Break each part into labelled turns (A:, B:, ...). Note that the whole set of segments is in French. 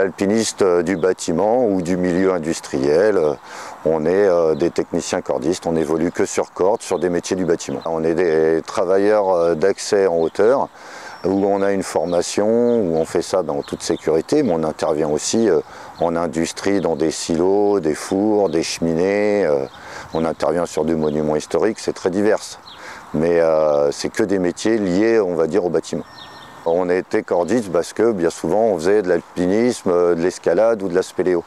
A: l'alpiniste du bâtiment ou du milieu industriel. On est des techniciens cordistes, on évolue que sur corde, sur des métiers du bâtiment. On est des travailleurs d'accès en hauteur, où on a une formation, où on fait ça en toute sécurité, mais on intervient aussi en industrie, dans des silos, des fours, des cheminées. On intervient sur du monument historique, c'est très divers. Mais c'est que des métiers liés, on va dire, au bâtiment. On a été cordiste parce que bien souvent on faisait de l'alpinisme, de l'escalade ou de la spéléo.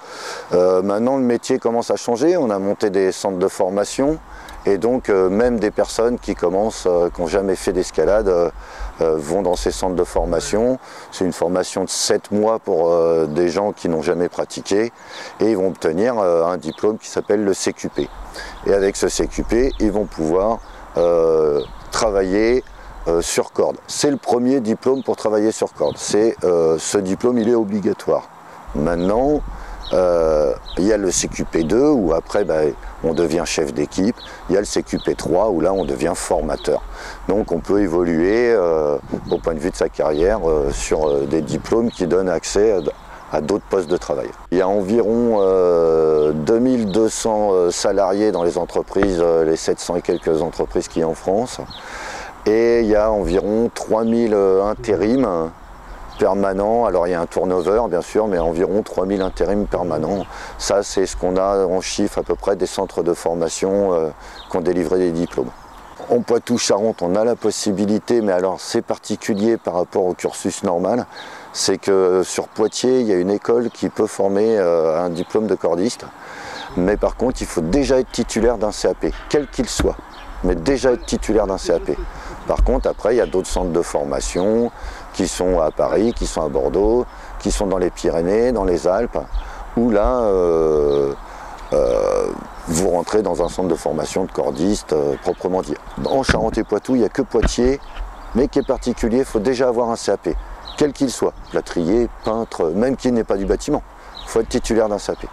A: Maintenant le métier commence à changer, on a monté des centres de formation et donc même des personnes qui commencent, qui n'ont jamais fait d'escalade, vont dans ces centres de formation. C'est une formation de 7 mois pour des gens qui n'ont jamais pratiqué et ils vont obtenir un diplôme qui s'appelle le CQP. Et avec ce CQP, ils vont pouvoir travailler sur corde. C'est le premier diplôme pour travailler sur corde. Ce diplôme, il est obligatoire. Maintenant, il y a le CQP2 où après on devient chef d'équipe. Il y a le CQP3 où là on devient formateur. Donc on peut évoluer au point de vue de sa carrière sur des diplômes qui donnent accès à d'autres postes de travail. Il y a environ 2200 salariés dans les entreprises, les 700 et quelques entreprises qu'il y a en France. Et il y a environ 3000 intérims permanents. Alors il y a un turnover bien sûr, mais environ 3000 intérims permanents. Ça c'est ce qu'on a en chiffre à peu près des centres de formation qui ont délivré des diplômes. En Poitou-Charentes, on a la possibilité, mais alors c'est particulier par rapport au cursus normal, c'est que sur Poitiers, il y a une école qui peut former un diplôme de cordiste. Mais par contre, il faut déjà être titulaire d'un CAP, quel qu'il soit, mais déjà être titulaire d'un CAP. Par contre, après, il y a d'autres centres de formation qui sont à Paris, qui sont à Bordeaux, qui sont dans les Pyrénées, dans les Alpes, où là, vous rentrez dans un centre de formation de cordistes proprement dit. En Charente et Poitou, il n'y a que Poitiers, mais qui est particulier, il faut déjà avoir un CAP, quel qu'il soit, plâtrier, peintre, même qui n'est pas du bâtiment. Il faut être titulaire d'un CAP.